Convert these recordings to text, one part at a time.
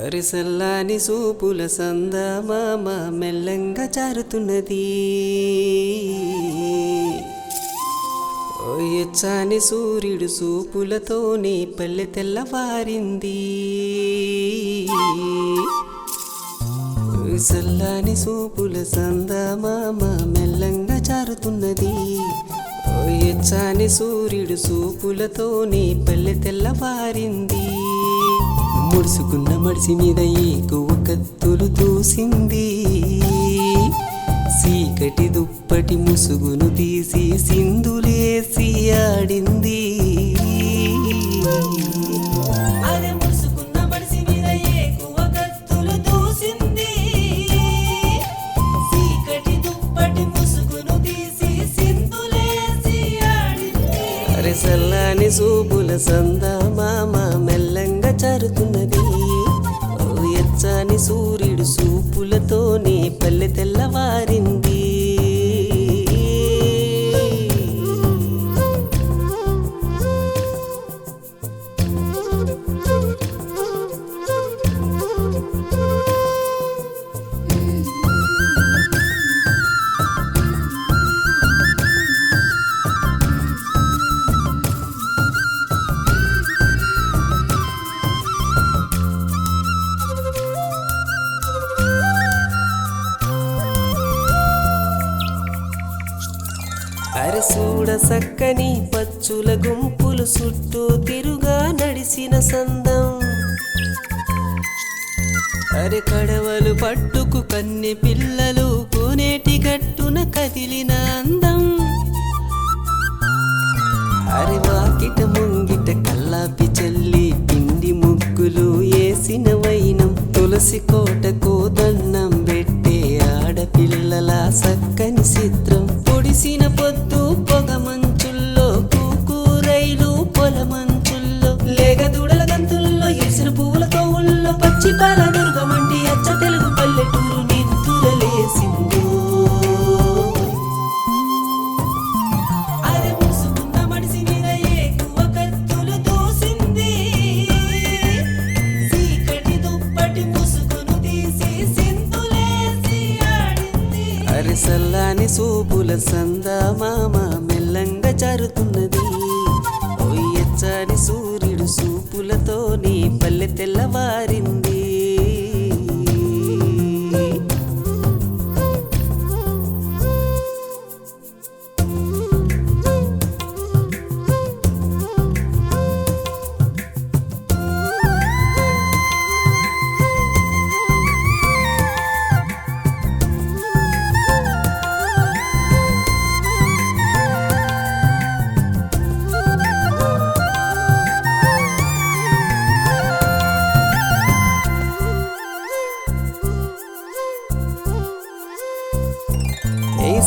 అరిసల్లాని సూపుల సందమామ మెల్లంగా జారుతున్నది. ఎచ్చాని సూర్యుడు సూపులతోనే పల్లె తెల్లవారింది. సల్లాని సూపుల సందమామ మెల్లంగా జారుతున్నది. ఎచ్చాని సూర్యుడు సూపులతోనే పల్లె తెల్లవారింది. ముడుసుకున్న మడిసి మీద ఏకువ కత్తులు దూసింది. చీకటి దుప్పటి ముసుగును తీసి సింధులేసి ఆడింది. సల్లాని సూపుల సందమామ మెల్లంగా జారుతున్నది. ఎచ్చాని సూర్యుడు సూపులతోనే పల్లె తెల్లవారింది. అరసూడ సక్కని పచ్చుల గుంపులు చుట్టూ తిరుగా నడిసిన సందం. అరె కడవలు పట్టుకు కన్నె పిల్లలు కోనేటి గట్టున కదిలిన అందం. అరె వాకిట ముంగిట కల్లాపి చల్లి పిండి ముగ్గులు వేసిన వైనం. తులసి కోటకు దండం పెట్టే ఆడపిల్లల సక్కని చిత్రం. పొడిసిన పొద్దు పొగ మంచుల్లో కూరైలు పొల మంచుల్లో లేగ దూడల గంతుల్లో ఎసిన పువ్వులతో ఉల్లో పచ్చి పాల దుర్గమంటి అచ్చ తెలుగు పల్లెటూరు నిద్దురలేసిందో. అరే ముసుకున్న మడిసి మీద ఏకువ కత్తులు దూసింది. చీకటి దుప్పటి ముసుగును తీసి సింధులేసి ఆడింది. అరే సల్లాని సూపుల సందమామ మెల్లంగా జారుతున్నది. ఎచ్చాని సూర్యుడు సూపులతోనే పల్లె తెల్లవారింది.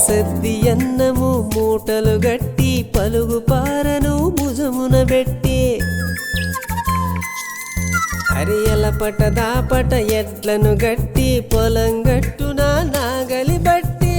సద్ది అన్నము మూటలు గట్టి పలుగు పారను భుజమున పెట్టి. అరియల పట దాపట ఎడ్లను గట్టి పొలం గట్టున నాగలి బట్టి.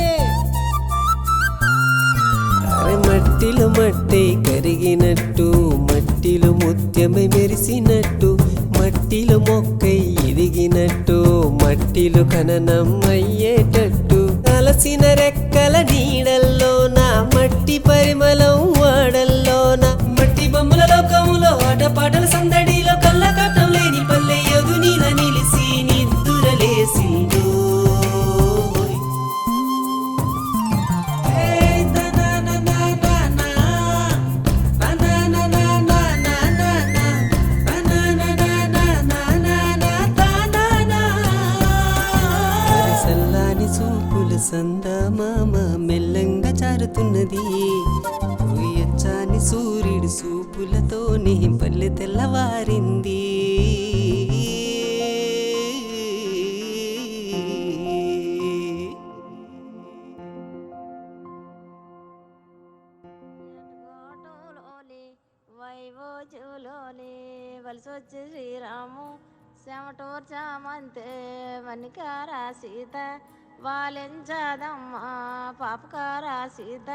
అరే మట్టిలో మట్టి కరిగినట్టు మట్టిలో ముత్యమై మెరిసినట్టు. మట్టిలో మొక్కై ఎదిగినట్టు మట్టిలో ఖననం అయ్యేటట్టు. కలసిన రెక్కల నీడల్లోన మట్టి పరిమళం వాడల్లోన. మట్టి బొమ్మల లోకములో ఆటపాటల సందడిలో కళ్ళకట్టం లేని పల్లె ఎదునీల నిలిసి నిద్దురలేసిందో. సందమామ మెల్లంగా జారుతున్నది. ఎచ్చాని సూర్యుడు సూపులతోనే పల్లె తెల్లవారింది. వైవోజులోని వలసొచ్చి శ్రీరాము చెమటూర్ చామంతే వనికార సీత వాలించదమ్మ పాపకార సీత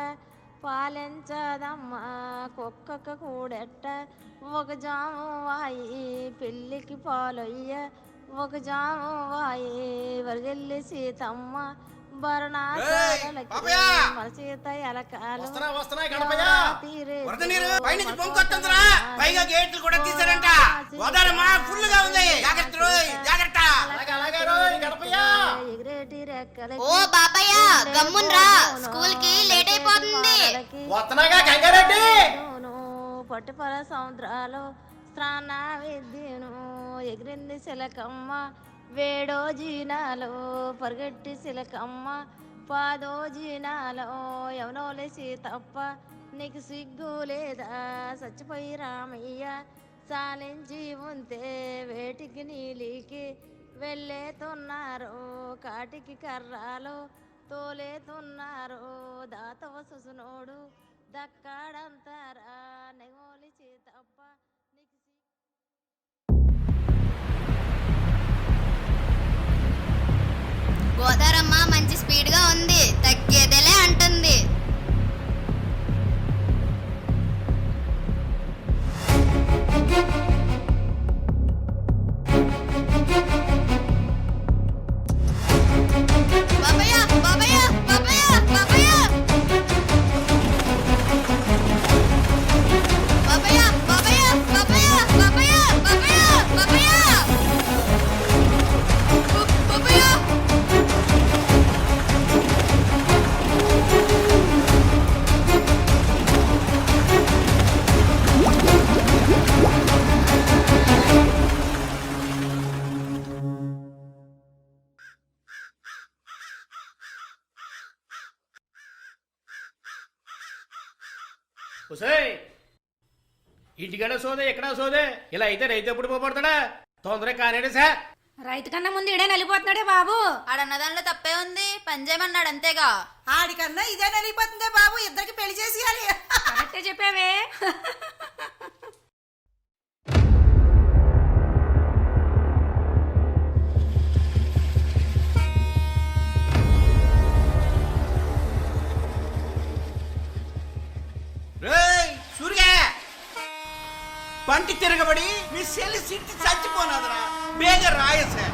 పాలించదమ్మ కుక్కకు కూడెట్ట ఒక జాము వాయి పెళ్ళికి పాలయ్య ఒక జాము వాయే వరజల్లి సీతమ్మ భరణ మన సీత ఎలకాలు పైగా గేట్లు కూడా తీసారంట. ఎగిరేటి రెక్కలకి ఓ బాబాయ్ గమ్మున్రా స్కూల్ కి లేట్ అయిపోతుంది. పట్టుపర సముద్రాలు స్నాన విద్యను ఎగిరింది శిలకమ్మ వేడో జీనాలో పరిగెట్టి శిలకమ్మ పాదో జీనాలో ఎవనోలే సీతప్ప నీకు సిగ్గు లేదా చచ్చిపోయి రామయ్య సాలించి ఉంటే వేటికి నీలికి వెళ్ళేతున్నారు కాటికి కర్రాలు తోలేతున్నారు దాతవ సుసునోడు దక్కాడంతారా నెగోలి సీతప్ప నీకు గోదారమ్మ మంచి స్పీడ్ గా ఉంది, తగ్గేదేలే అంటుంది. బాబాయ్ బాబాయ్ బాబాయ్ బాబాయ్ బాబాయ్ బాబాయ్ బాబాయ్ బాబాయ్ బాబాయ్ బాబాయ్ ఇంటికడ సోదే ఎక్కడా సోదే, ఇలా అయితే రైతు ఎప్పుడు పోపడతాడా? తొందరగా కానేడే సార్. రైతు కన్నా ముందు ఇడే నలిపోతున్నాడే బాబు. ఆడన్న దానిలో తప్పే ఉంది, పని చేయమన్నాడు అంతేగా. ఆడికన్నా ఇదే నలిగిపోతుందే బాబు, ఇద్దరికి పెళ్లి చేసేయాలి. కరెక్టే చెప్పావే. పంటి తిరగబడి మీ సెల్లి సిట్టి చచ్చిపోనాదరా, బేగ రాయసే.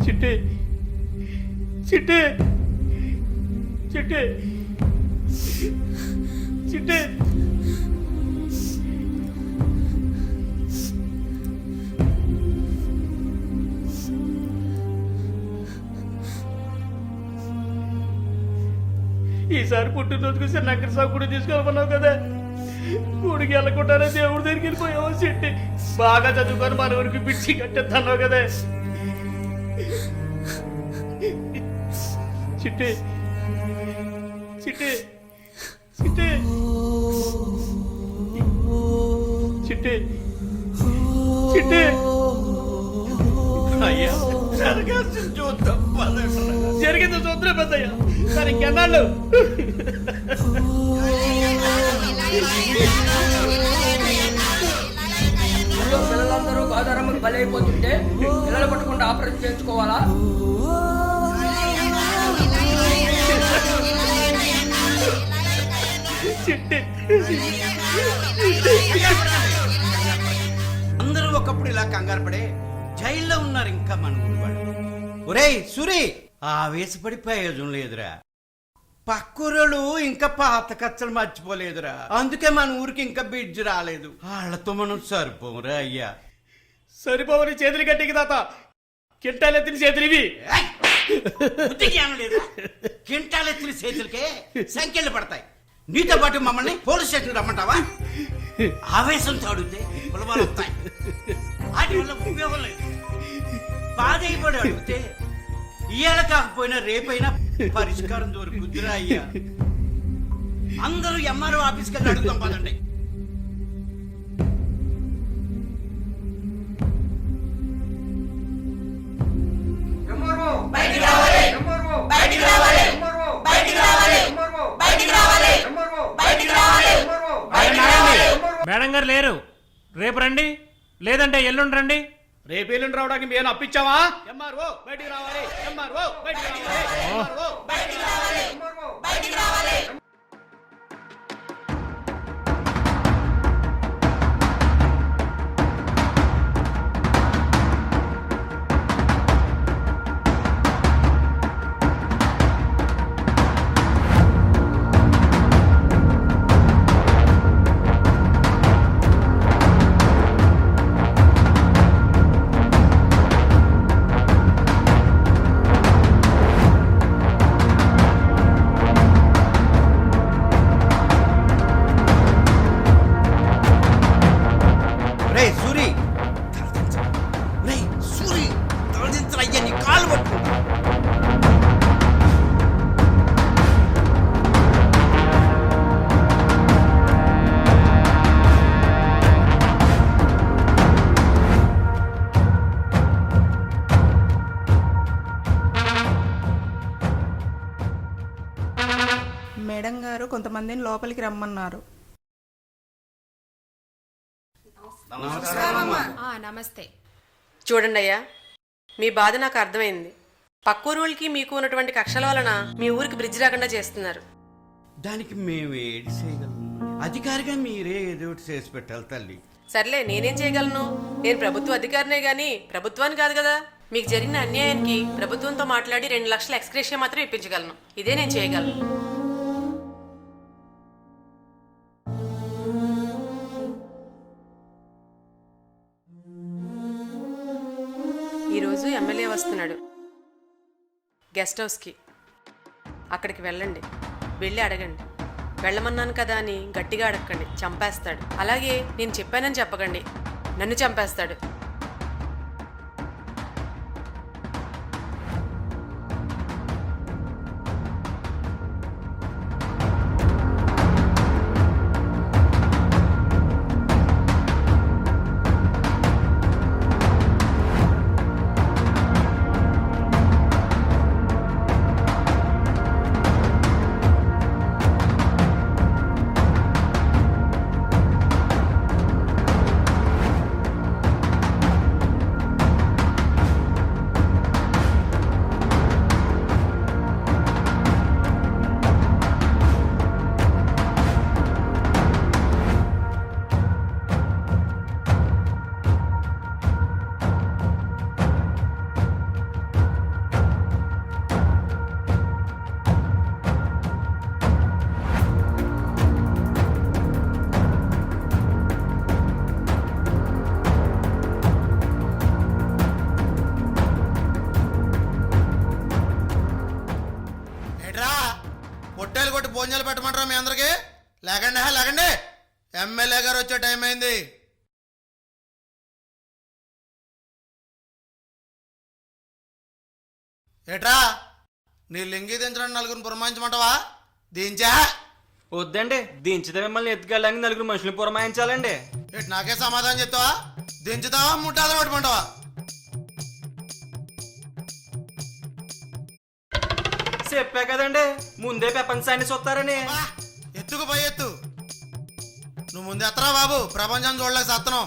చిట్టి చిట్టి చిట్టి చిట్టి ఈసారి పుట్టినరోజుకు చిన్న అక్కడ సాగు కూడా తీసుకెళ్ళమన్నావు కదా, గుడికి వెళ్ళకుండానే దేవుడి దగ్గరికి వెళ్ళిపోయావు. చిట్టి బాగా చదువుకొని మన ఊరికి పిచ్చి కట్టేస్తున్నావు కదా. చిట్టి చిట్టి చిట్టి చిట్టి చిట్టి అయ్యా జరగాల్సిన చూద్దాం జరిగింది చూద్దరే పెద్దయ్యా, సరే ఇంకెన్నాళ్ళు? పిల్లలందరూ గోదారమ్మకి బలైపోతుంటే పిల్లలు పట్టకుండా ఆపరేషన్ చేయించుకోవాలా? అందరూ ఒకప్పుడు ఇలా కంగారు పడే జైల్లో ఉన్నారు ఇంకా మన ఊరి వాళ్ళు. ఒరేయ్ సూరి, ఆవేశపడి ప్రయోజనం లేదురా. పక్కూరోళ్ళు ఇంకా పాత కచ్చలు మర్చిపోలేదురా, అందుకే మన ఊరికి ఇంకా బిడ్జి రాలేదు. వాళ్ళతో మనం సరిపోరా అయ్యా. సరిపోవని చేతులు గట్టికి తాత, కింటాలెత్తిన చేతులివి. కింటాలెత్తిన చేతులకే సంఖ్యలు పడతాయి. నీతో పాటు మమ్మల్ని పోలీస్ స్టేషన్ రమ్మంటావా? ఆవేశంతో అడిగితే పులవలు వస్తాయి. వాటి వల్ల ఉపయోగం లేదు. బాధ అయిపోయి అడిగితే ఇవాళ కాకపోయినా రేపైనా పరిష్కారం దొరుకుద్దిరా అయ్యా. అందరూ ఎంఆర్ఓ ఆఫీస్కి వెళ్ళి అడుగుతాం పదండి. మేడం గారు లేరు, రేపు రండి, లేదంటే ఎల్లుండి రండి. రేపు ఎల్లుండి రావడానికి మేము అప్పించావా? ఎంఆర్ఓ బయటికి రావాలి, ఎంఆర్ఓ బయటికి రావాలి, ఎంఆర్ఓ బయటికి రావాలి, ఎంఆర్ఓ బయటికి రావాలి. రేయ్ సూరి, రేయ్ సూరి, తలదించరా అయ్యా, నీ కాలు పట్టు. మేడం గారు కొంతమందిని లోపలికి రమ్మన్నారు. నమస్తే. చూడండి అయ్యా, మీ బాధ నాకు అర్థమైంది. పక్కూరు వాళ్ళకి మీకు ఉన్నటువంటి కక్షల వలన మీ ఊరికి బ్రిడ్జ్ రాకుండా చేస్తున్నారు. దానికి మేము ఏది చేయగలం? అధికారిగా మీరే ఏదో ఒకటి చేసి పెట్టాలి తల్లి. సర్లే, నేనేం చేయగలను? నేను ప్రభుత్వ అధికారినే గాని ప్రభుత్వాన్ని కాదు కదా. మీకు జరిగిన అన్యాయానికి ప్రభుత్వంతో మాట్లాడి 2 లక్షల ఎక్స్గ్రేషియా మాత్రం ఇప్పించగలను. ఇదే నేను చేయగలను. ఈరోజు ఎమ్మెల్యే వస్తున్నాడు గెస్ట్ హౌస్కి. అక్కడికి వెళ్ళండి, వెళ్ళి అడగండి. వెళ్ళమన్నాను కదా అని గట్టిగా అడగండి, చంపేస్తాడు. అలాగే నేను చెప్పానని చెప్పకండి, నన్ను చంపేస్తాడు. పొట్టేలు కొట్టి భోజనాలు పెట్టమంటారా మీ అందరికి? లేకండి లేకండి, ఎమ్మెల్యే గారు వచ్చే టైం అయింది. ఏట్రా, నీ లింగి దించడానికి 4 పురమాయించమంటావా? దించా? వద్దండి, దించితే మిమ్మల్ని ఎత్తుకెళ్ళడానికి 4 మనుషులు పురమాయించాలండి. ఏటి నాకే సమాధానం చెప్తావా? దించుతావా, ముట్టాదని పట్టుకుంటావా? చెప్పా కదండి, ముందే ప్రపంచాన్ని చూస్తారని. ఎత్తుకు పోయి ఎత్తు. నువ్వు ముందు ఎత్తరా బాబు, ప్రపంచం చూడలేక సత్తనం.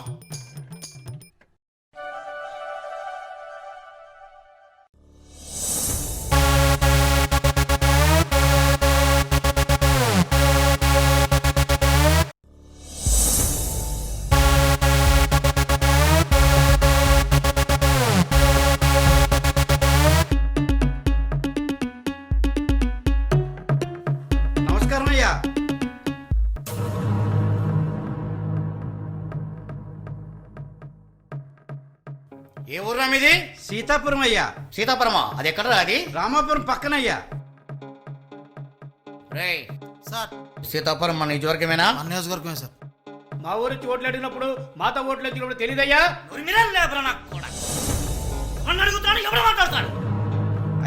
నమస్కారం అయ్యా. ఏ ఊర్రా మీది? సీతాపురం అయ్యా. సీతాపురమా? అది ఎక్కడరా? అది రామాపురం పక్కనయ్యా. సార్, సీతాపురం మన నియోజకవర్గమేనా? మన నియోజకవర్గమే సార్. మా ఊరు వచ్చి ఓట్లు అడిగినప్పుడు మాతో ఓట్లు వచ్చినప్పుడు తెలియదయ్యా.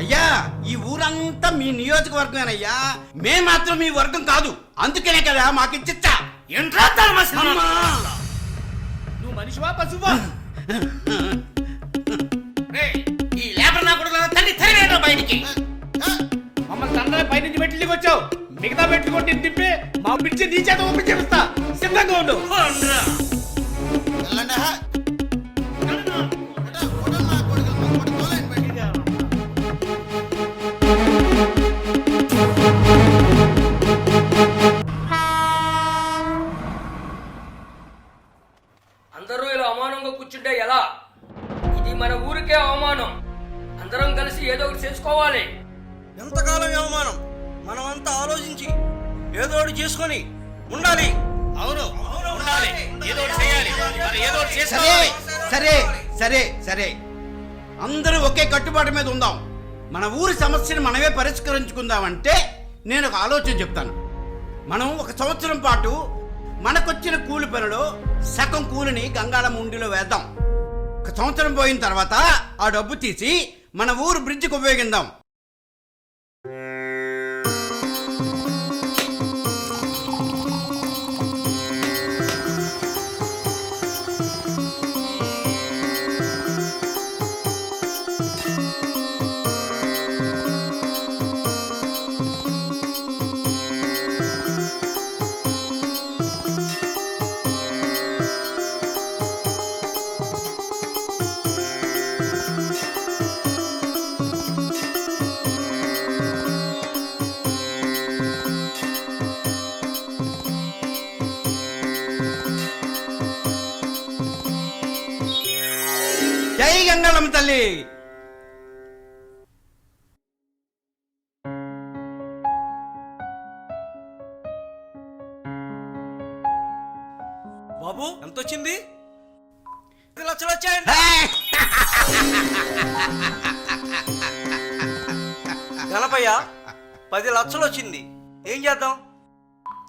అయ్యా ఈ ఊరంతా మీ నియోజకవర్గమేనయ్యా, మేము మాత్రం మీ వర్గం కాదు, అందుకనే కదా మాకు ఇచ్చిచ్చా. నువ్వు మనిషివా పశువా? ఈ లేబర్ నా కొడుకు తల్లి తరివేట బయటికి. మమ్మల్ని తండ్రి పైనుంచి మెట్లు వచ్చావు, మిగతా మెట్లు కొట్టి తిప్పి మా పిలిచి నీ చేత ఒప్పించేస్తా. సిద్ధంగా ఉండు. వెళ్ళండి హా. కొట్టండి నా కొడుకులు, కొట్టి తోలేయండి బయటికి. అందరూ ఇలా అవమానంగా కూర్చుంటే ఎలా? ఇది మన ఊరికే అవమానం. అందరం కలిసి ఏదో ఒకటి చేసుకోవాలి. ఎంతకాలం అవమానం? మనమంతా ఆలోచించి ఏదో ఒకటి చేసుకొని ఉండాలి. అవును ఉండాలి, ఏదో ఒకటి చేయాలి. మరి ఏదో ఒకటి సరే చేసుకోవాలి. సరే సరే సరే అందరూ ఒకే కట్టుబాటు మీద ఉందాం. మన ఊరి సమస్యను మనమే పరిష్కరించుకుందామంటే నేను ఒక ఆలోచన చెప్తాను. మనం ఒక సంవత్సరం పాటు మనకొచ్చిన కూలి పనిలో సగం కూలిని గంగాళం ఉండిలో వేద్దాం. ఒక సంవత్సరం పోయిన తర్వాత ఆ డబ్బు తీసి మన ఊరు బ్రిడ్జికి ఉపయోగిద్దాం. జై గంగాళమ్మ తల్లి. బాబు ఎంత వచ్చింది? 10 లక్షలు వచ్చాయండి. గణపయ్య 10 లక్షలు వచ్చింది, ఏం చేద్దాం?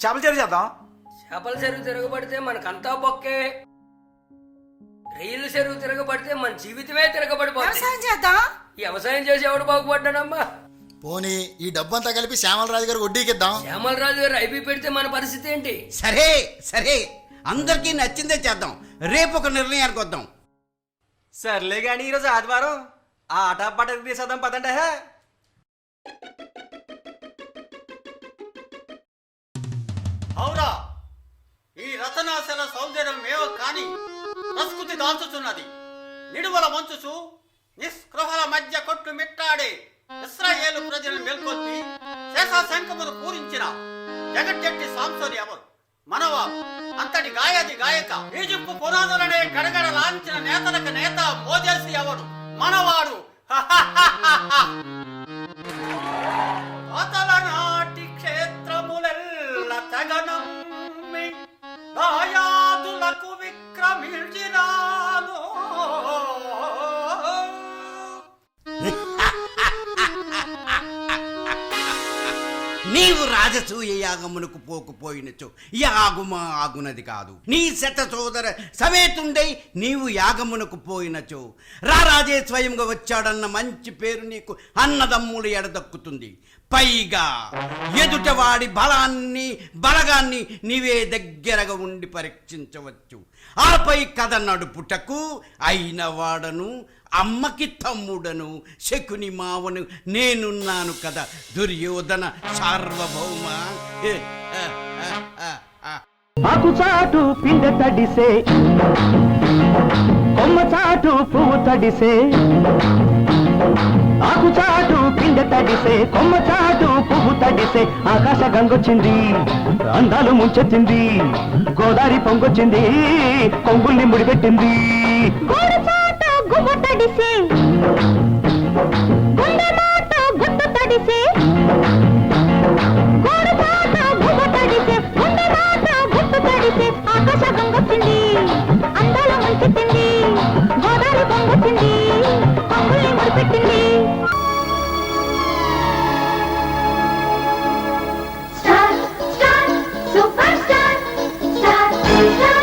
చేపల చెరువు చేద్దాం. చేపల చెరువు తిరగబడితే మనకంతా బొక్కే. రైలు చెరువు తిరగబడితే మన జీవితమే తిరగబడిపోతుంది. వ్యవసాయం చేద్దాం. ఈ వ్యవసాయం చేసి ఎవడు బాగుపడ్డాడమ్మా? పోనీ ఈ డబ్బంతా కలిపి శ్యామలరాజు గారు వడ్డీకిద్దాం. శ్యామలరాజు గారు ఐపీ పెడితే మన పరిస్థితి ఏంటి? సరే సరే అందరికీ నచ్చిందే చేద్దాం. రేపు ఒక నిర్ణయానికి వద్దాం. సర్లే గాని ఈరోజు ఆదివారం ఆ ఆట పాట తీసేద్దాం పదండి. అవురా ఈ రతనాశల సౌందర్యం ఏవో కాని ప్రస్కృతి దాల్చుతున్నది. నిడువల మంచుచు నిస్పృహల మధ్య కొట్టు మిట్టాడే ఇశ్రాయేలు ప్రజలను మేల్కొల్పి శేషశంఖమును పూరించిన జగజ్జట్టి సాంసోని ఎవరు? మనవారు. అంతటి గాయది గాయక ఈజిప్టు పునాదులనే గడగడ లాంచిన నేతలకు నేత మోజేసి ఎవరు? మనవాడు. అతల నాటి క్షేత్రములెల్ల తగనమ్మి దాయాదులకు విక్రమించినాను. నీవు రాజసూయ యాగమునకు పోకపోయినచో యాగుమా ఆగునది కాదు. నీ శత సోదర సమేతుండై నీవు యాగమునకు పోయినచో రారాజే స్వయంగా వచ్చాడన్న మంచి పేరు నీకు అన్నదమ్ములు ఎడదక్కుతుంది. పైగా ఎదుటవాడి బలగాన్ని నీవే దగ్గరగా ఉండి పరీక్షించవచ్చు. ఆపై కథ నడుపుటకు అయిన వాడను అమ్మకి తమ్ముడను శకుని మావను నేనున్నాను కదా దుర్యోధన సార్వభౌమ. ఆకు చాటు పిండ తడిసే కొమ్మ చాటు పువ్వు తడిసే. ఆకు చాటు పిండ తడిసే కొమ్మ చాటు పువ్వు తడిసే. ఆకాశ గంగొచ్చింది అందాలు ముంచెత్తింది. గోదావరి పొంగొచ్చింది కొంగుల్ని ముడిపెట్టింది. గుమ్మ తడిసే గుండె మాట గుట్టు తడిసే. గోడు మాట గుమ్మ తడిసే గుండె మాట గుట్టు తడిసే. ఆకాశ గంగొచ్చింది అందాల ముంచెత్తింది. Godavari పొంగొచ్చింది కొంగుల్ని ముడిపెట్టింది. Star, star, superstar, star, star.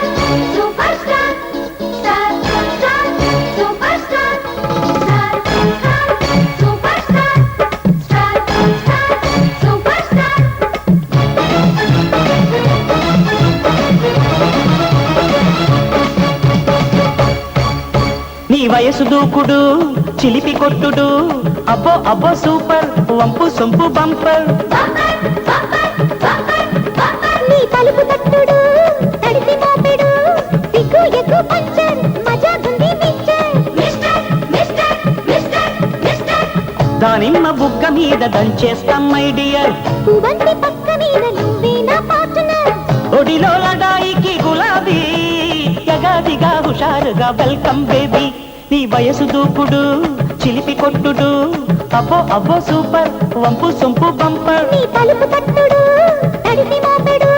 వయసు దూకుడు చిలిపి కొట్టుడు అబ్బో అబ్బో సూపర్ వంపు సొంపు బంపర్ నీ తలుపు తట్టుడు తడిసి మోపెడు సిగ్గు ఎగ్గు పంచర్ మజా గుంది మిస్టర్ మిస్టర్ మిస్టర్ మిస్టర్ దానిమ్మ బుగ్గ మీద దంచేస్తాం మై డియర్ పువ్వంటి పక్క మీద నువ్వే నా పార్ట్నర్ ఒడిలో లడాయికి గులాబీ యగాదిగా హుషారుగా వెల్కమ్ బేబీ నీ వయసు దూకుడు చిలిపి కొట్టుడు అబ్బో అబ్బో సూపర్ వంపు సొంపు బంపర్ నీ తలుపు తట్టుడు తడిసి మోపెడు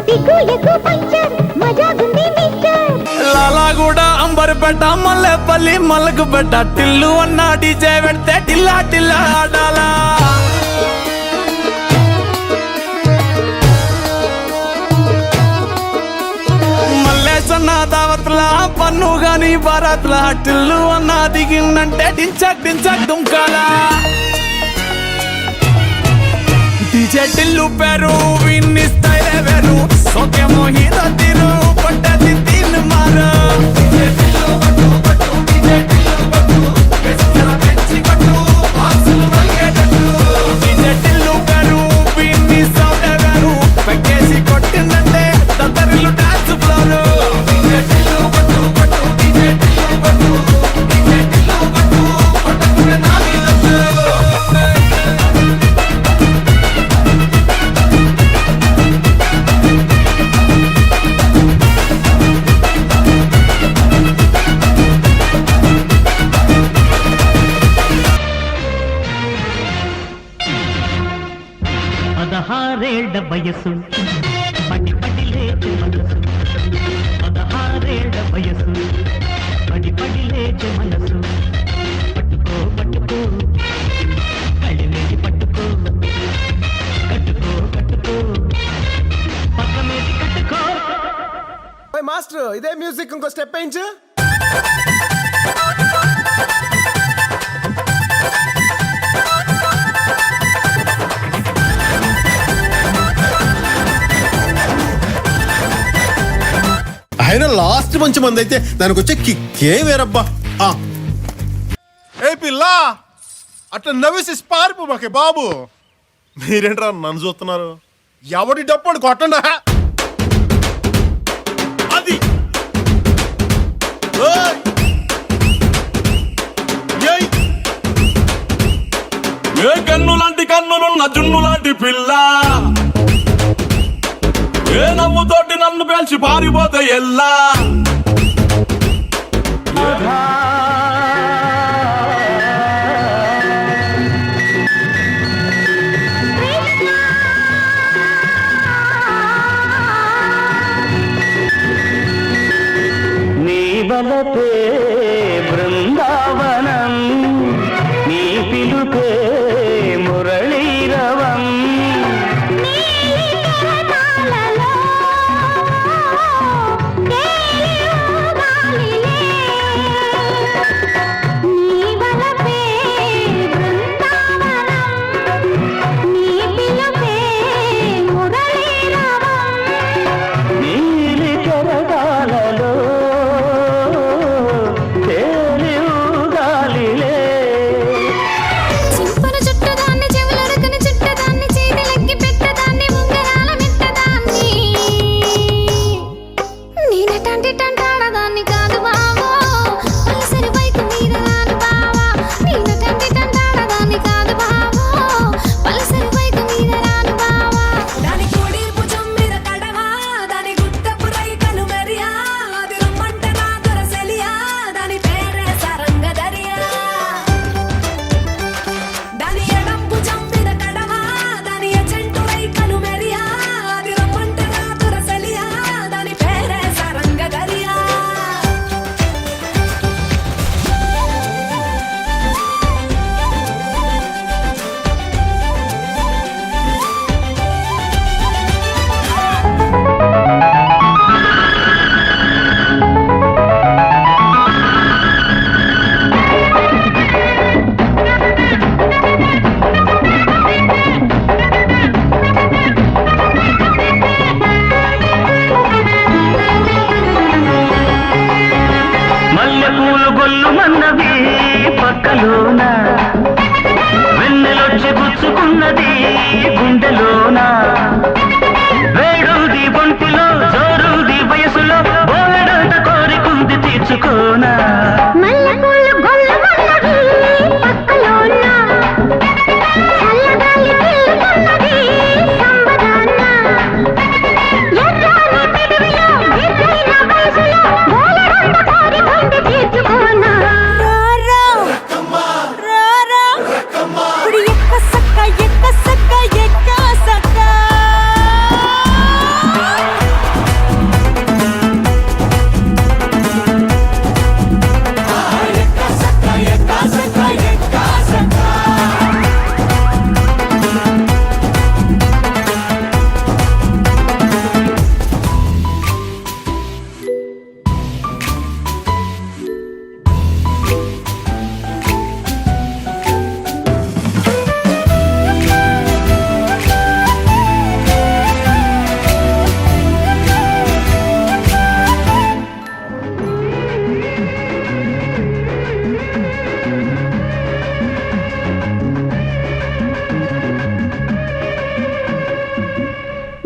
సిగ్గు ఎగ్గు పంచర్ మజా గుంది మిస్టర్ లాలాగూడ అంబర్పేట మల్లెపల్లి మల్లకు పెట్ట టిల్లు అన్న డీజే పెడితే టిల్లా టిల్లా ఆడాలా మల్లేసన్న దావత్లా పన్ను గాని భారత్లా టిల్లు అన్న దిగిందంటే డించక్ డించక్ దుంకాలా డీజే టిల్లు పేరు విన్ని స్టైలే వేరు సోకేమో హీరో తీరు పట్టది తీన్ మారు డీజే టిల్లు పట్టు పట్టు డీజే టిల్లు పట్టు వెచ్చల పెంచి పట్టు బాక్సులు మల్గేటట్టు డీజే టిల్లు పేరు విన్ని సౌండ్ వేరు పెక్కేసి కొట్టిందంటే తత్తరిల్లు డాన్స్ ఫ్లోర్ డీజే టిల్లు పట్టు పట్టు డీజే టిల్లు పట్టు డీజే టిల్లు పట్టు పట్టకునే నా మీద పదహారేళ్ల వయసు పడి పడి లేచే మనసు పదహారేళ్ల వయసు పడి పడి లేచే మనసు పట్టుకో పట్టుకో కళ్ళమేది పట్టుకో కట్టుకో కట్టుకో పక్క మీది కట్టుకో మాస్టర్ ఇదే మ్యూజిక్ ఇంకో స్టెప్ వేయించు అయినా లాస్ట్ మంచి మంది అయితే దానికి వచ్చే కిక్కే వేరబ్బా ఏ పిల్ల అట్లా నవ్వేసి పారిపో మాకే బాబు మీరేంట్రా నన్ను చూస్తున్నారు ఎవడి డప్పుడు కొట్టండా అది ఏ కన్ను లాంటి కన్నులున్న జున్ను లాంటి పిల్ల ఏ నవ్వుతోటి నన్ను పేల్చి పారిపోతే ఎల్లా నీ బలపే బృందావనం నీ పిలుపే మురళీరవం నీలి కెరటాలలో తేలి ఊగాలిలే చింపు కళ్ళలోన వెన్నెలొచ్చి గుచ్చుకున్నది గుండెలోన వేడుది ఒంటిలో జోరుది వయసులో బోలెడంత కోరికుంది తీర్చుకోనా మల్లెపూలు గొల్లమన్నది పక్కలోన చల్లగాలి పిల్లుతున్నది సంబరాన ఎర్రని పెదవిలో ఎర్రైన వయసులో బోలెడంత కోరికుంది తీర్చుకోనా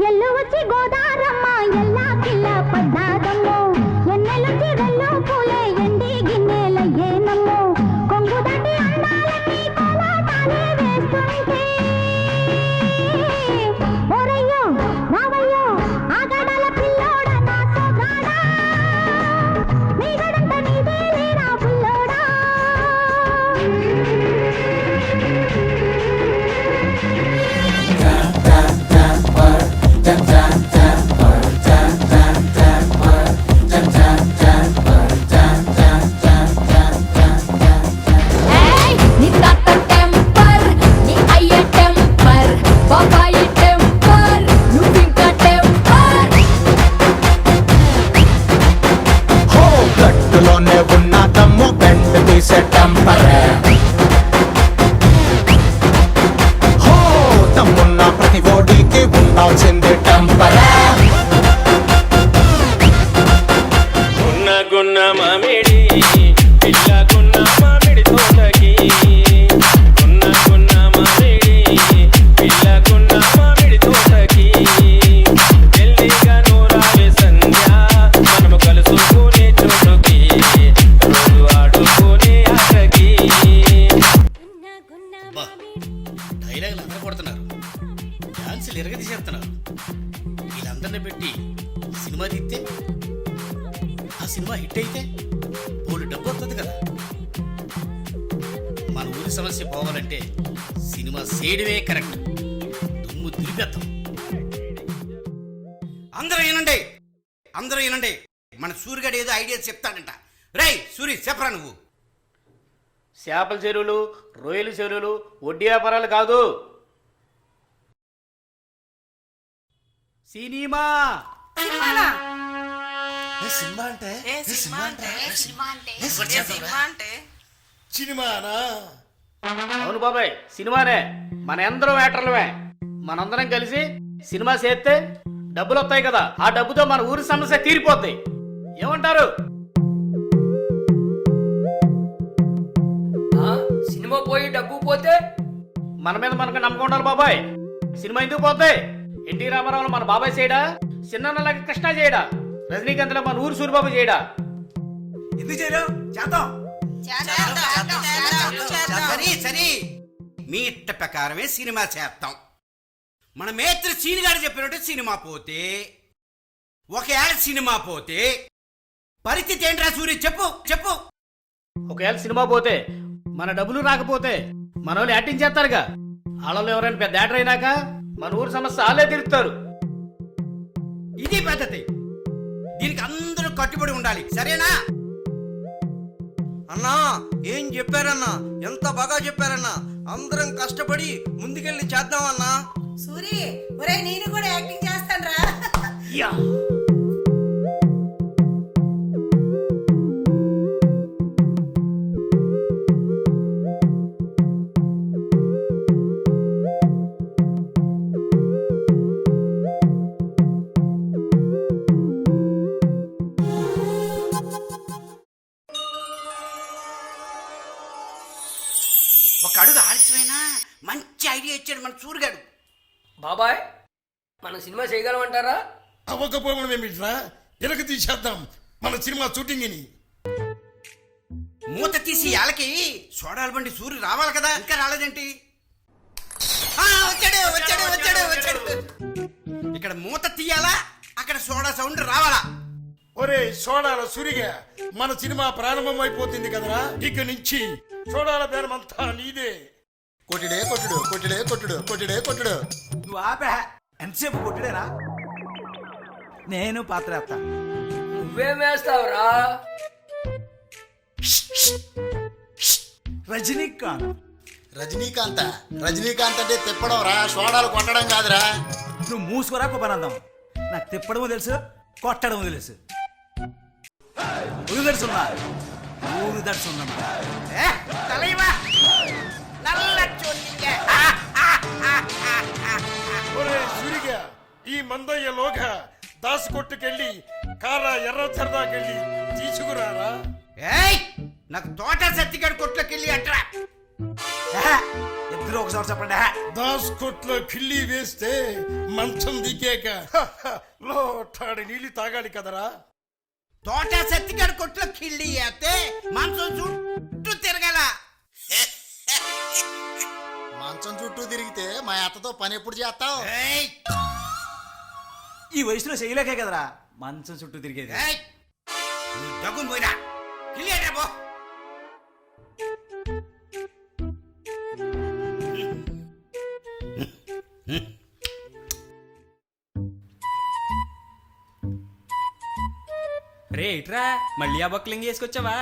ఎల్లు వచ్చి గోదారమ్మ ఎల్లా కిల్ల పడ్డాదమ్మో ఎన్నెలుచి వెల్లు పూలే ఎండి గిన్నెల ఏనమ్మో కొంగు దాటి అందాలన్నీ కోలాటాలే వేస్తుంటే ఓరయ్యో రావయ్యో ఆగడాల పిల్లోడ నా సోగాడా నీ గడంత నీదే లేరా పుల్లోడా నీ తాత టెంపర్ నీ అయ్య టెంపర్ బాబాయి టెంపర్ నువ్వింకా టెంపర్ హో గట్టులోనే ఉన్న దమ్ము బెండ్ తీసే టెంపర్ హో తమ్మున్న ప్రతి ఓడికి ఉండాల్సిందే టెంపర్ గున్న మామిడి పిల్లగున్న మామిడి తోటకి గున్న మామిడి పిల్లగున్న మామిడి తోటకి ఎల్లిగా నూరావే సంధ్య మనము కలుసుకునే చోటుకి రోజు ఆడుకునే ఆటకి డైలాగులు అందరూ కొడుతున్నారు, డాన్సులు ఎరగదీసేస్తున్నారు. వీళ్ళందరినీ పెట్టి సినిమా తీస్తే ఆ సినిమా హిట్ అయితే బోలు డబ్బు వస్తుంది కదా. మన ఊరి సమస్య పోవాలంటే సినిమా చేయడమే కరెక్ట్. దుమ్ము దులిపేద్దాం. అందరూ వినండి, అందరూ వినండి. మన సూర్యగడు ఏదో ఐడియా చెప్తాడంట. రేయ్ సూరి చెప్పరా నువ్వు. చేపల చెరువులు, రొయ్యల చెరువులు వడ్డీ వ్యాపారాలు కాదు, సినిమా. అవును బాబాయ్, సినిమానే. మన అందరం వేటర్లమే. మనందరం కలిసి సినిమా చేస్తే డబ్బులు వస్తాయి కదా. ఆ డబ్బుతో మన ఊరి సమస్య తీరిపోతాయి. ఏమంటారు? సినిమా పోయి డబ్బు పోతే మన మీద మనకు నమ్మకం ఉండాలి బాబాయ్. సినిమా ఎందుకు పోతాయి? ఎన్టీ రామారావులో మన బాబాయ్ చేయడా, చిన్నలాగా కృష్ణ చేయడా, రజనీకాంత్లో మన ఊరు సూరిబాబు చేయడా? ఎందుకు చేయడం? చేద్దాం. సరే సరే, మీ ఇష్ట ప్రకారమే సినిమా చేస్తాం. మన మేత్రి సీనిగాడు చెప్పినట్టు సినిమా పోతే, ఒకవేళ సినిమా పోతే పరిస్థితి ఏంట్రా సూరి? చెప్పు చెప్పు. ఒకవేళ సినిమా పోతే, మన డబ్బులు రాకపోతే మన వాళ్ళు యాక్టింగ్ చేస్తారుగా. వాళ్ళలో ఎవరైనా పెద్ద యాక్టర్ అయినాక మన ఊరు సమస్య వాళ్ళే తిరుగుతారు. ఇది పద్ధతి. దీనికి అందరూ కట్టుబడి ఉండాలి. సరేనా? అన్నా ఏం చెప్పారన్నా, ఎంత బాగా చెప్పారన్నా. అందరం కష్టపడి ముందుకెళ్ళి చేద్దామన్నా. సూరి ఒరేయ్ నేను కూడా యాక్టింగ్ చేస్తాను రా. యా. ఒక అడుగు ఆలస్యమైనా మంచి ఐడియా ఇచ్చాడు మన సూరిగాడు. బాబాయ్ మన సినిమా చేయగలమంటారా? అవ్వకపోవడం ఏమిట్రా, ఎనక తీసేద్దాం మన సినిమా షూటింగ్ని. మూత తీసి వాళ్ళకి సోడాల బండి సూరి రావాలి కదా, ఇంకా రాలేదేంటి? వచ్చాడు వచ్చాడు వచ్చాడు వచ్చాడు. ఇక్కడ మూత తీయాలా, అక్కడ సోడా సౌండ్ రావాలా? ఒరే సోడాల సూరిగా, మన సినిమా ప్రారంభం అయిపోతుంది కదరా, ఇక నుంచి సోడాల బేరమంతా నీదే. కొట్టుడే కొట్టుడు కొట్టుడే కొట్టుడు కొట్టుడే కొట్టుడు. నువ్వు ఆపే, ఎంతసేపు కొట్టుడేరా? నేను పాత్ర వేస్తా. నువ్వేం వేస్తావురా? రజనీకాంత్. రజనీకాంత్ రజనీకాంత్ అంటే తిప్పడం రా, సోడాలు కొట్టడం కాదురా. నువ్వు మూసుకోరా పనందాం. నాకు తిప్పడము తెలుసు, కొట్టడము తెలుసు. ఊరు దడుచున్నా, ఊరు దడుచున్నా. ఒరే సూరిగా, ఈ మందయ్యలోగా దాసు కొట్టుకెళ్ళి కారా ఎర్ర సరదాకెళ్ళి తీసుకురారా. ఏయ్, నాకు తోట సత్తిగడు కొట్లోకి వెళ్ళి అంటరా. ఇద్దరు ఒకసారి చెప్పండి. దాస్ కొట్లో కిళ్ళి వేస్తే మంచం దిగాక లోటాడి నీళ్ళు తాగాలి కదరా. తోట సత్తిగడు కొట్లో కిళ్ళి వేస్తే మాంసం చుట్టూ తిరగల. మంచం చుట్టూ తిరిగితే మా అత్తతో పని ఎప్పుడు చేస్తావు? ఏయ్, ఈ వయసులో చేయలేకే కదరా మంచం చుట్టూ తిరిగేది. ఏయ్, నువ్వు దగ్గును పోయినా కిళ్ళి అంటే పో. రే ఇట్రా, మళ్ళీ ఆ బొక్కలింగ్ వేసుకొచ్చావా?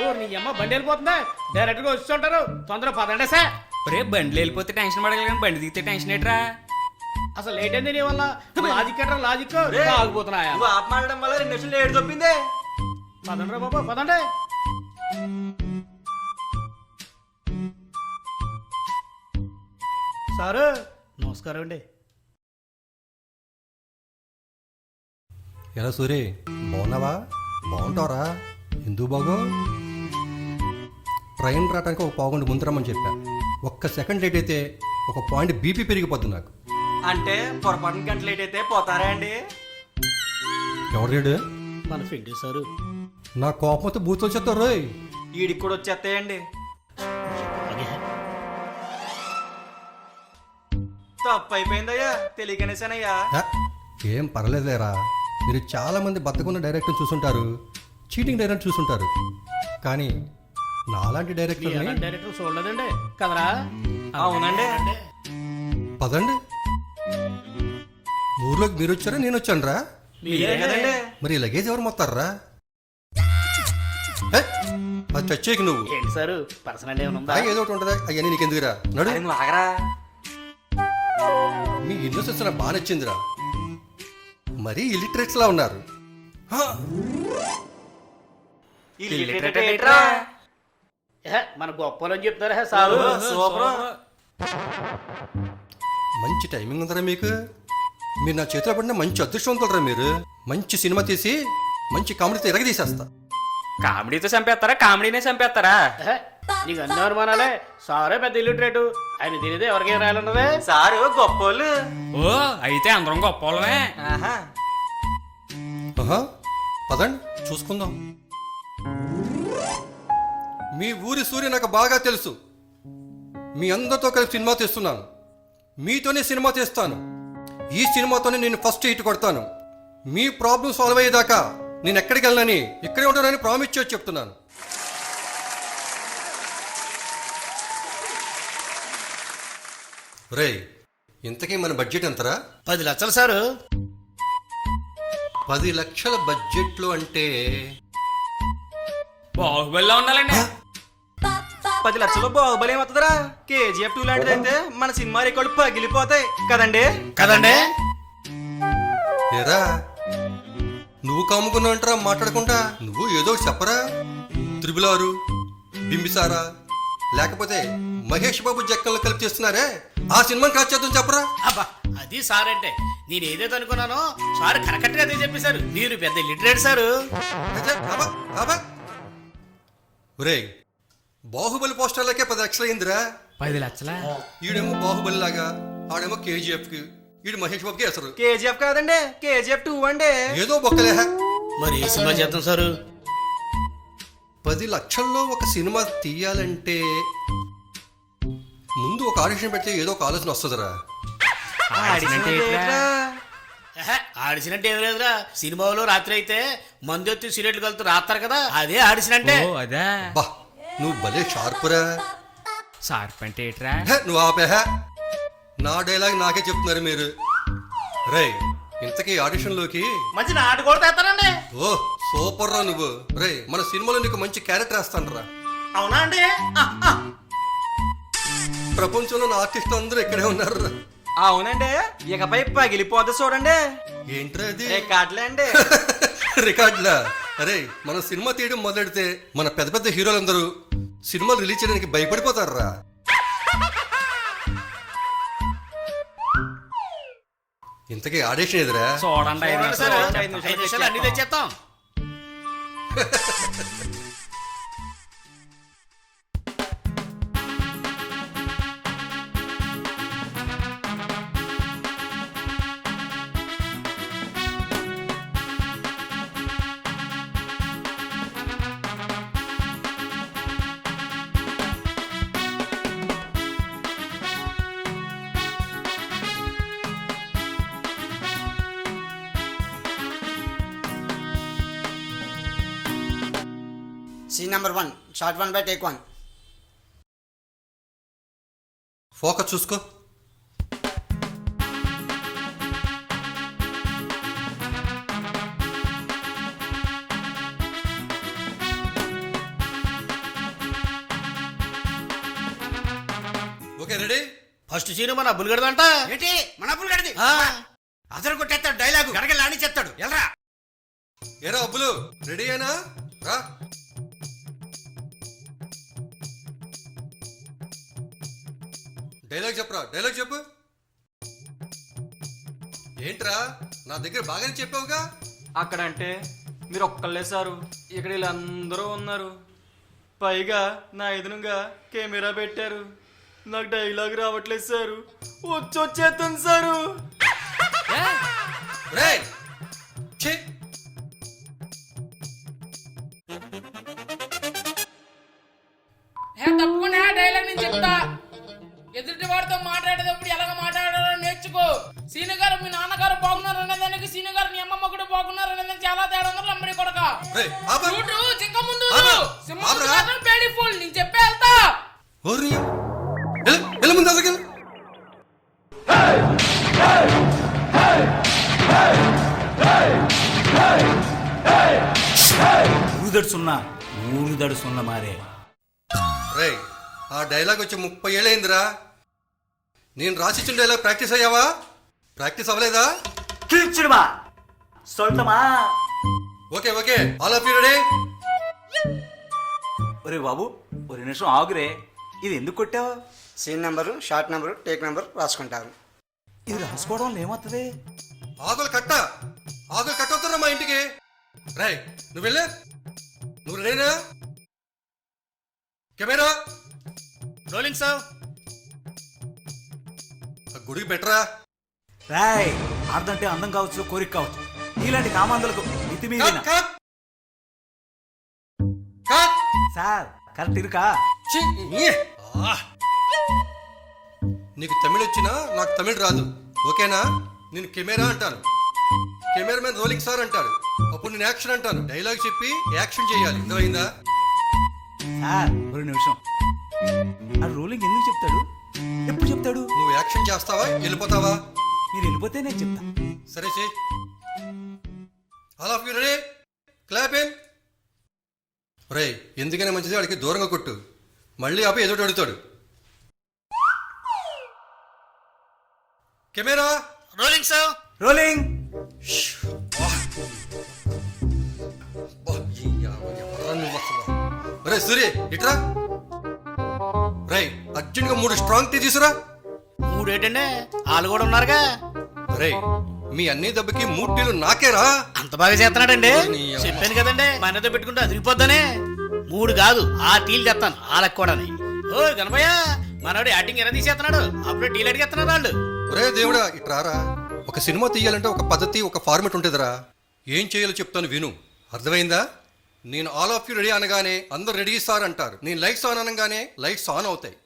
ఓ నీ అమ్మ బండి వెళ్ళిపోతుందా? డైరెక్ట్ గా వచ్చుంటారు, తొందరగా పదండి సార్. రే బండ్లు వెళ్ళిపోతే టెన్షన్ పడగలి కానీ బండి దిగితే టెన్షన్ ఏంట్రా? అసలు లేట్ అయింది నీ వల్ల. లాజిక్ ఎట్రా లాజిక్ ఆగిపోతున్నాయా? మాట్లాడడం వల్ల 2 నిమిషాలు లేట్ తప్పిందే. పదండి బాబా పదండి. సారు నమస్కారం అండి. ఎలా సూరి, బాగున్నావా? బాగుంటావరా? ఎందుకు బాగో? ట్రైన్ రావడానికి ఒక పావుగంట ముందు రమ్మని చెప్పా. 1 సెకండ్ లేట్ అయితే 1 పాయింట్ బీపీ పెరిగిపోద్ది నాకు. అంటే పొరపాటున గంట లేట్ అయితే పోతారా అండి? ఎవరు లేడు? మన ఫ్రెండ్ సారు. నా కోపంతో బూతులు చెప్తారు రోయ్. ఈడికి కూడా వచ్చేస్తాయండి. తప్పు అయిపోయిందయ్యా, తెలియకనేసానయ్యా. ఏం పర్లేదులేరా, మీరు చాలా మంది బతకున్న డైరెక్టర్ చూసుంటారు, చీటింగ్ డైరెక్టర్ చూసుంటారు, కానీ నాలాంటి డైరెక్టర్ డైరెక్టర్ చూడలేదండి కదరా? అవునండి. పదండి. ఊర్లోకి మీరు వచ్చారా నేను వచ్చాను రా? కదండి. మరి లగేజ్ ఎవరు మొత్తారా? అది చచ్చేకి నువ్వు ఏంటి సారు పర్సనల్ ఏమన్నా ఏదో ఒకటి ఉంటుందా? అవన్నీ నీకు ఎందుకురా? నడు. నువ్వు ఆగరా. మీ ఇన్నోసెన్స్ నాకు బాగా నచ్చిందిరా. మరీ ఇలిటరేట్స్ లా ఉన్నారు. మన గొప్పలని చెప్తారా సారు? సూపర్. మంచి టైమింగ్ ఉందరా మీకు. మీరు నా చేతిలో పడిన మంచి అదృష్టవంతులరా మీరు. మంచి సినిమా తీసి మంచి కామెడీతో ఎరగదీసేస్తా. కామెడీతో చంపేస్తారా? కామెడీనే చంపేస్తారా? నీకు అన్ని అనుమానాలే. సారే పెద్ద ఇల్లుట్రేటు, ఆయన తినేదే ఎవరికేం రాయాలన్నదే. సారు గొప్పోళ్ళు. ఓ అయితే అందరం గొప్పలమే. ఆహా, పదండి చూసుకుందాం. మీ ఊరి సూర్య నాకు బాగా తెలుసు. మీ అందరితో కలిసి సినిమా తీస్తున్నాను. మీతోనే సినిమా తీస్తాను. ఈ సినిమాతోనే నేను ఫస్ట్ హిట్ కొడతాను. మీ ప్రాబ్లం సాల్వ్ అయ్యేదాకా నేను ఎక్కడికి వెళ్ళనని, ఇక్కడే ఉంటానని ప్రామిస్ చేసి చెప్తున్నాను. రే, ఇంతకీ మన బడ్జెట్ ఎంతరా? 10 లక్షలు సారు. 10 లక్షల బడ్జెట్లో అంటే బాహుబలిలో ఉండాలండి. 10 లక్షలు బాహుబలి ఏమవుతుందిరా? KGF 2 లాంటిదైతే మన సినిమా రికార్డు పగిలిపోతాయి కదండి. కదండి. ఏరా, నువ్వు కాముకున్నావంటరా మాట్లాడకుండా? నువ్వు ఏదో ఒకటి చెప్పరా. 666, బింబిసారా, లేకపోతే మహేష్ బాబు జక్కలను కలిపి చేస్తున్నారే, ఆ సినిమాని కాదు చేద్దాం చెప్పరా. అబ్బా అది సార్ అంటే నేను ఏదైతే అనుకున్నానో సార్ కరెక్ట్ గా అదే చెప్పేశారు. మీరు పెద్ద లిటరేట్ సారు. అబ్బా, అబ్బా, ఒరేయ్ బాహుబలి పోస్టర్లకే 10 లక్షలు అయిందిరా. 10 లక్షలా? ఈడేమో బాహుబలి లాగా, ఆడేమో కేజీఎఫ్ కి, ఈడు మహేష్ బాబుకి అసలు కేజీఎఫ్ కాదండి, కేజీఎఫ్ 2 అండి. ఏదో బొక్కలే. మరి ఏ సినిమా చేద్దాం సారు? 10 లక్షల్లో ఒక సినిమా తీయాలంటే ముందు ఒక ఆడిషన్ పెడితే ఏదో ఒక ఆలోచన వస్తుందిరా. ఆడిషన్ ఏం లేదురా, సినిమాలో రాత్రి అయితే మందు ఎత్తి సిగరెట్లు కలుతూ రాస్తారు కదా, అదే ఆడిషన్ అంటే. అదే. బా నువ్వు భలే షార్పురా. షార్ప్ అంటే ఏట్రా? నువ్వు ఆపే. నా డైలాగ్ నాకే చెప్తున్నారు మీరు. రేయ్ ఇంతకీ ఆడిషన్లోకి మంచి నాటు కూడా తెస్తారండి. ఓ సూపర్ రా నువ్వు. రేయ్ మన సినిమాలో నీకు మంచి క్యారెక్టర్ వేస్తాను రా. అవునా అండి? ప్రపంచంలో నా ఆర్టిస్ట్ అందరూ ఇక్కడే ఉన్నారు రా. అవునండి, ఇకపై పగిలిపోద్ది చూడండి. ఏంట్రా అది? రికార్డులే అండి. రికార్డులా? అరే మనం సినిమా తీయడం మొదలెడితే మన పెద్ద పెద్ద హీరోలందరూ సినిమాలు రిలీజ్ చేయడానికి భయపడిపోతారా. ఇంతకీ ఆడిషన్ ఎదురా? చూడండి, 5 నిమిషాలు. అన్ని తెచ్చేస్తాం. Scene number 1, shot 1 by take 1. Focus చూసుకో. Okay ready? ఫస్ట్ సీన్ మన అబ్బులుగడదంట. ఏంటి మన అప్పులు గడిది? అసలు కొట్టేస్తాడు, డైలాగు గడగలాని చెప్తాడు. ఎల్రా ఏరా అబ్బులు రెడీ అయినా రా. డైలాగ్ చెప్పరా, డైలాగ్ చెప్పు. ఏంట్రా నా దగ్గర బాగానే చెప్పావుగా. అక్కడంటే మీరు ఒక్కళ్ళే సారు, ఇక్కడ వీళ్ళందరూ ఉన్నారు. పైగా నా ఎదురుగా కెమెరా పెట్టారు. నాకు డైలాగ్ రావట్లేదు సారు, వచ్చేస్తాను సారు. రేయ్ ఛీ తప్పకుండా డైలాగ్ నేను చెప్తా. ఎదుటి వాడితో మాట్లాడేటప్పుడు ఎలాగ మాట్లాడాలో నేర్చుకో. సీను గారు మీ నాన్నగారు బాగున్నారు అనేదానికి సీను గారు మీ అమ్మమ్మ కూడా బాగున్నారు అనేదానికి చాలా తేడా ఉంది. అమ్మడి కొడక చింక ముందు సింహం పేడి ఫుల్ నేను చెప్పే వెళ్తా. ముందు అసలు ఊరు దడుసున్న మారే. రేయ్ ఆ డైలాగ్ వచ్చి 30 ఏళ్ళైందిరా. నేను రాసిచ్చిన డైలాగ్ ప్రాక్టీస్ అయ్యావా? ప్రాక్టీస్ అవ్వలేదా? Okay okay all of you ready? ఒరే బాబు ఒక నిమిషం ఆగురే, ఇది ఎందుకు కొట్టావు? Scene number, shot number, take number రాసుకుంటారు. ఇది రాసుకోవడం వల్ల ఏమవుతుంది? ఆకులు కట్టవుతారా మా ఇంటికి. రేయ్ నువ్వు వెళ్ళే. నువ్వు రెడీనా? Camera rolling sir. గుడికి పెట్టరా. రాయ్ అర్థంటే అందం కావచ్చు, కోరిక కావచ్చు, ఇలాంటి కామాంధులకు ఇతి మీద సార్ కరెక్ట్ ఇరుకా. నీకు తమిళ వచ్చినా నాకు తమిళ రాదు, ఓకేనా? నేను కెమెరా అంటాను, కెమెరామెన్ రోలింగ్ సార్ అంటాడు, అప్పుడు నేను యాక్షన్ అంటాను. డైలాగ్ చెప్పి యాక్షన్ చేయాలి, అర్థమైందా? సార్ ఒక నిమిషం, ఆ రోలింగ్ ఎందుకు చెప్తాడు, ఎప్పుడు చెప్తాడు? నువ్వు యాక్షన్ చేస్తావా వెళ్ళిపోతావా? మీరు వెళ్ళిపోతే నేను చెప్తా. సరే చెయ్. All of you ready? Clap in. రేయ్ ఎందుకనే మంచిది వాడికి దూరంగా కొట్టు, మళ్ళీ ఆపి ఎదుటి అడుగుతాడు. Camera rolling sir. రోలింగ్. రే సూర్య ఇట్రా. రేయ్ అర్జెంట్ గా 3 స్ట్రాంగ్ టీ తీసురా. 3 ఏంటండి, వాళ్ళు కూడా ఉన్నారుగా. రేయ్ మీ అన్ని దెబ్బకి 3 టీలు నాకేరా. అంత బాగా చేస్తున్నాడండి. చెప్పాను కదండి, మనతో పెట్టుకుంటే అదిరిపోద్దని. 3 కాదు 6 టీలు తెస్తాను వాళ్ళకి కూడా. ఓ గణపయ్య మనోడు యాక్టింగ్ ఎలా తీసేస్తున్నాడు, అప్పుడే టీలు అడిగేస్తున్నారు వాళ్ళు. ఒరే దేవుడా ఇట్రారా. ఒక సినిమా తీయాలంటే ఒక పద్ధతి ఒక ఫార్మెట్ ఉంటుందిరా. ఏం చేయాలో చెప్తాను విను, అర్థమైందా? నేను ఆల్ ఆఫ్ యూ రెడీ అనగానే అందరు రెడీ సార్ అంటారు. నేను లైట్స్ ఆన్ అనగానే లైట్స్ ఆన్ అవుతాయి.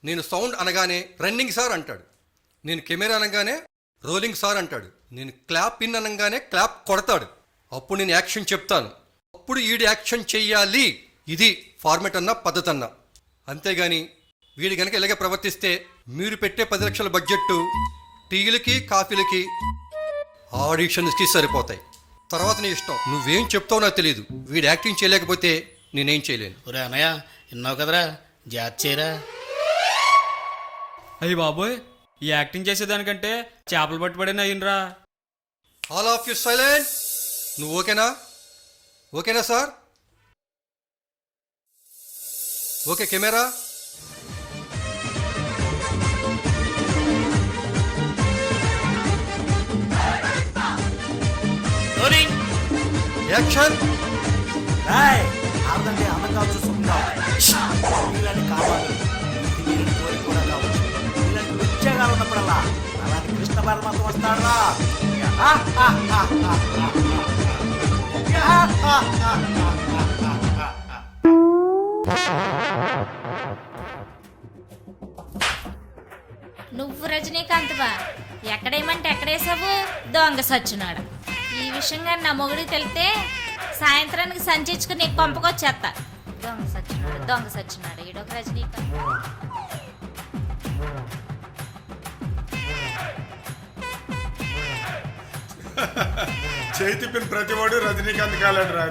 నేను సౌండ్ అనగానే రన్నింగ్ సార్ అంటాడు. నేను కెమెరా అనగానే రోలింగ్ సార్ అంటాడు. నేను క్లాప్ ఇన్ అనగానే క్లాప్ కొడతాడు. అప్పుడు నేను యాక్షన్ చెప్తాను, అప్పుడు ఈడు యాక్షన్ చెయ్యాలి. ఇది ఫార్మెట్ అన్నా పద్ధతి అన్నా. అంతేగాని వీడు గనక ఇలాగే ప్రవర్తిస్తే మీరు పెట్టే 10 లక్షల బడ్జెట్ టీలకి కాఫీలకి ఆడిషన్స్కి సరిపోతాయి. తర్వాత నీ ఇష్టం, నువ్వేం చెప్తావు నాకు తెలియదు. వీడు యాక్టింగ్ చేయలేకపోతే నేనేం చేయలేను. ఒరే అన్నయ్య విన్నావు కదరా, జాత్ చేయరా. అయ్యి బాబోయ్, ఈ యాక్టింగ్ చేసేదానికంటే చేపలు పట్టుబడిన అయ్యిండ్రా. All of you silent. నువ్వు ఓకేనా? ఓకేనా సార్? Okay camera. యాక్షన్. ఆడదంటే అన్నం కావచ్చు, సుఖం కావచ్చు, ఇలాంటి కావాలి కోరిక కూడా కావచ్చు. ఇలాంటి ఉద్యోగాలు ఉన్నప్పుడల్లా అలాంటి కృష్ణ పరమాత్మ వస్తాడా. నువ్వు రజనీకాంత్వా? ఎక్కడేమంటే ఎక్కడేసావు దొంగ సచ్చినాడు. ఈ విషయంగా నా మొగుడికి తెలితే సాయంత్రానికి సంచించుకుని నీకు పంపకొచ్చేస్తా. దొంగ సచ్చినాడు ఈడొక రజనీకాంత్. చేతి పిన్ ప్రతివాడు రజనీకాంత్ కాలేడు రా.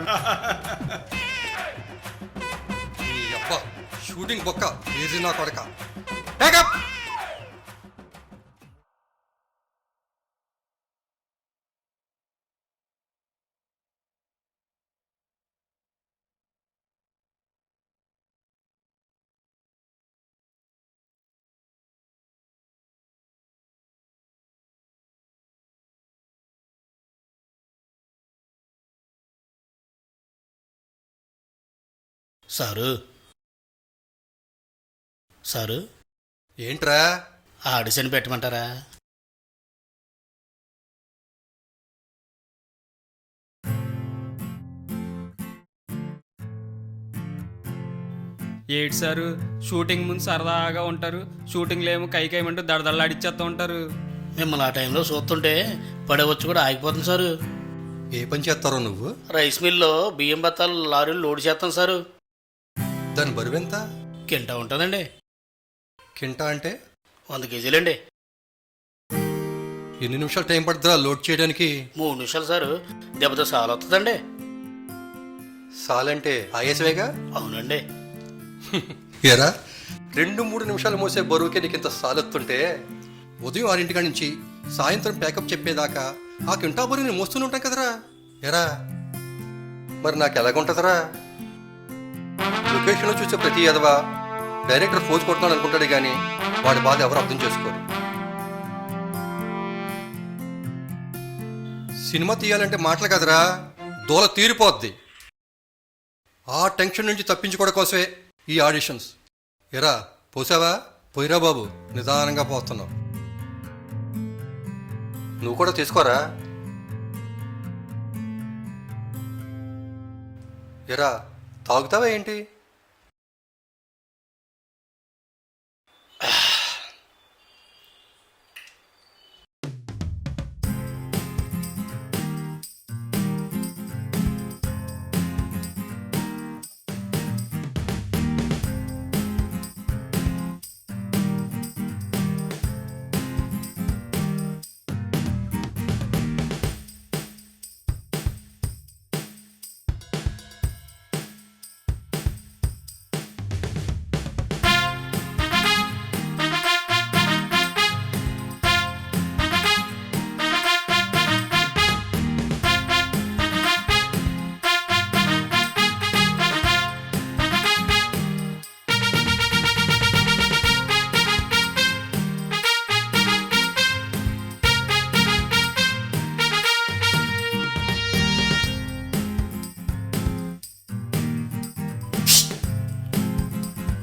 షూటింగ్ బొక్క ఏది నా కొడక. బ్యాకప్. సారు సారు ఏంట్రా? ఆడిషన్ పెట్టమంటారా? ఏడు సారు, షూటింగ్ ముందు సరదాగా ఉంటారు, షూటింగ్లో ఏమో కైకేయమంటూ దడదళ్ళాడిచ్చేస్తూ ఉంటారు. మిమ్మల్ని ఆ టైంలో చూస్తుంటే పడవచ్చు కూడా ఆగిపోతుంది సారు. ఏ పని చేస్తారో నువ్వు? రైస్ మిల్లో బియ్యం బత్తాలు లారీలు లోడ్ చేస్తాం సారు. దాని బరువు ఎంత? కింటా ఉంటుందండి. కింటా అంటే 100 కేజీలండి. ఎన్ని నిమిషాలు టైం పడుతుందా లోడ్ చేయడానికి? 3 నిమిషాలు సారు. దెబ్బతో సాలు వస్తుందండి. సాలంటే ఆయేసవేగా? అవునండి. ఏరా 2-3 నిమిషాలు మోసే బరువుకే నీకు ఇంత సాలెత్తుంటే ఉదయం 6 నుంచి సాయంత్రం ప్యాకప్ చెప్పేదాకా ఆ కింటా బరువు నేను మోస్తూనే ఉంటాం కదరా. ఎరా మరి నాకు ఎలాగుంటుందరా? లొకేషన్లో చూసే ప్రతి ఎదవా డైరెక్టర్ ఫోజ్ కొడుతున్నాడు అనుకుంటాడు కానీ వాడి బాధ ఎవరు అర్థం చేసుకోరు. సినిమా తీయాలంటే మాటలు కదరా, దూల తీరిపోద్ది. ఆ టెన్షన్ నుంచి తప్పించుకోవడం కోసమే ఈ ఆడిషన్స్. ఎరా పోసావా? పోయిరా బాబు, నిదానంగా పోతున్నావు. నువ్వు కూడా తీసుకోరా. ఎరా తాగుతావా ఏంటి?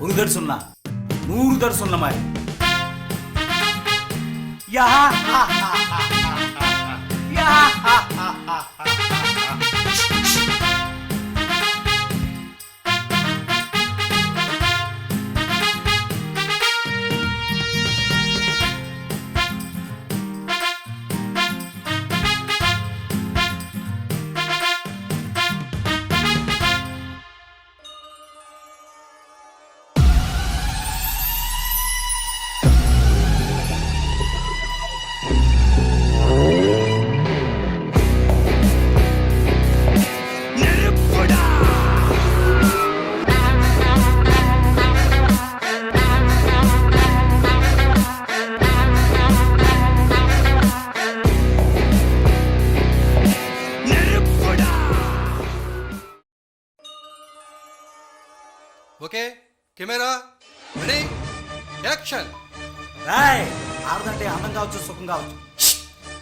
ഒരു ദർശന 100 ദർശനമായി യാ യാ ఓకే కెమెరా రెడీ యాక్షన్. రాయ్ ఆడదంటే అందం కావచ్చు, సుఖం కావచ్చు.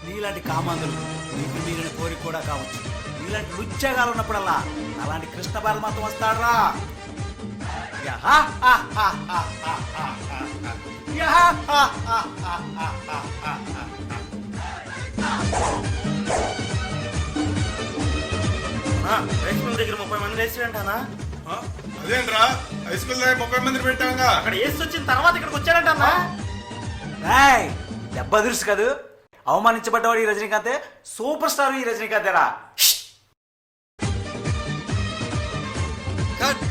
నీలాంటి కామాంధులు, నీకు నీళ్ళని కోరిక కూడా కావచ్చు. నీలాంటి లుచ్చేగాలు ఉన్నప్పుడల్లా అలాంటి కృష్ణ పరమాత్మ వస్తాడరా. దగ్గర 30 మంది వేసిరంటానా? అదేంట్రా హై స్కూల్ 30 మంది పెట్టాంగా. అక్కడ వేసి వచ్చిన తర్వాత ఇక్కడికి వచ్చారంటన్నా. దెబ్బ తెలుసు కాదు, అవమానించబడ్డవాడు ఈ రజనీకాంతే, సూపర్ స్టార్ ఈ రజనీకాంతేరా. కట్.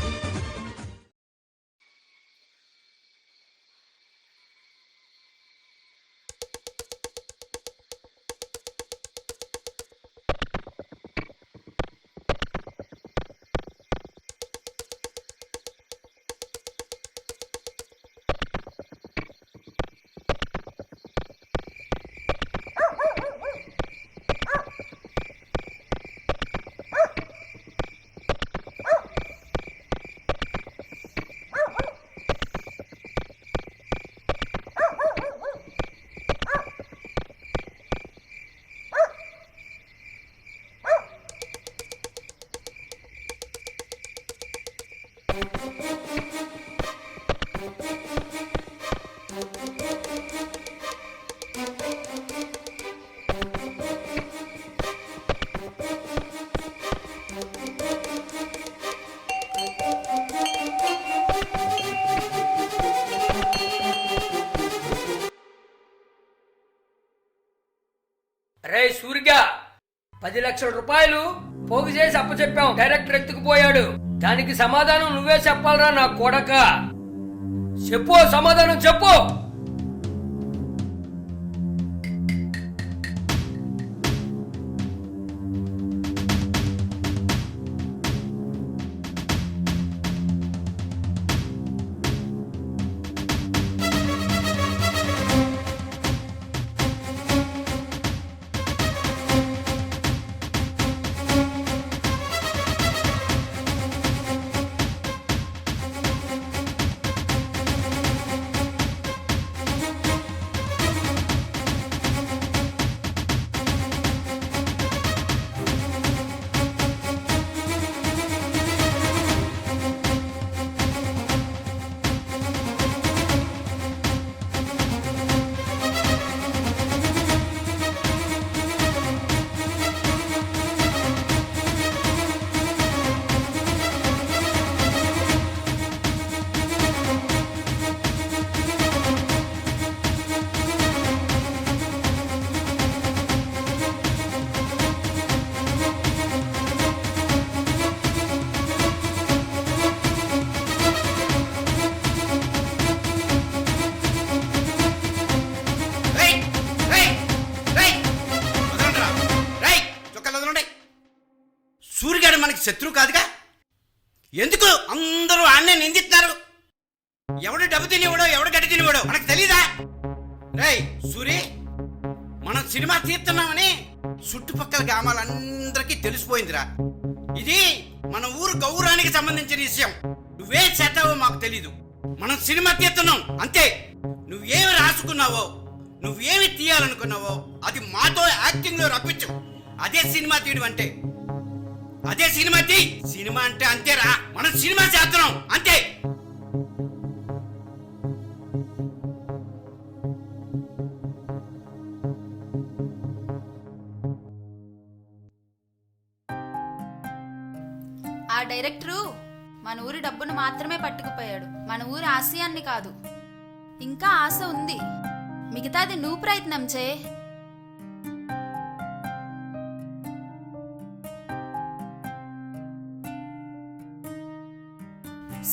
రే సూరిగా 10 లక్షల రూపాయలు పోగు చేసి అప్పచెప్పాం. డైరెక్టర్ ఎత్తుకుపోయాడు. దానికి సమాధానం నువ్వే చెప్పాలరా నా కొడక. చెప్పు, సమాధానం చెప్పు. సూర్యగాడు మనకి శత్రువు కాదుగా, ఎందుకు అందరూ ఆన్నే నిందిస్తున్నారు? ఎవడు డబ్బు తినివాడో ఎవడు గడ్డి తినివాడో మనకు తెలీదా? రేయ్ సూరి, మనం సినిమా తీస్తున్నామని చుట్టుపక్కల గ్రామాలందరికీ తెలిసిపోయిందిరా. ఇది మన ఊరు గౌరవానికి సంబంధించిన విషయం. నువ్వే చేస్తావో మాకు తెలీదు. మనం సినిమా తీస్తున్నాం అంతే. నువ్వేమి రాసుకున్నావో, నువ్వేమి తీయాలనుకున్నావో అది మాతో యాక్టింగ్ లో రప్పించు. అదే సినిమా తీయడం అంటే. అదే సినిమా తీ. సినిమా అంటే అంతేరా, మనం సినిమా చేస్తున్నాం అంతే. మన ఊరి డబ్బును మాత్రమే పట్టుకుపోయాడు, మన ఊరి ఆశయాన్ని కాదు. ఇంకా ఆశ ఉంది, మిగతాది నువ్వు ప్రయత్నం చే.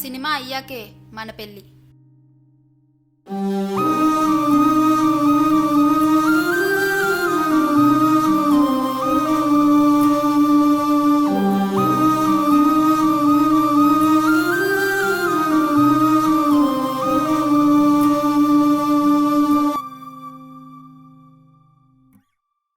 సినిమా అయ్యాకే మన పెళ్ళి.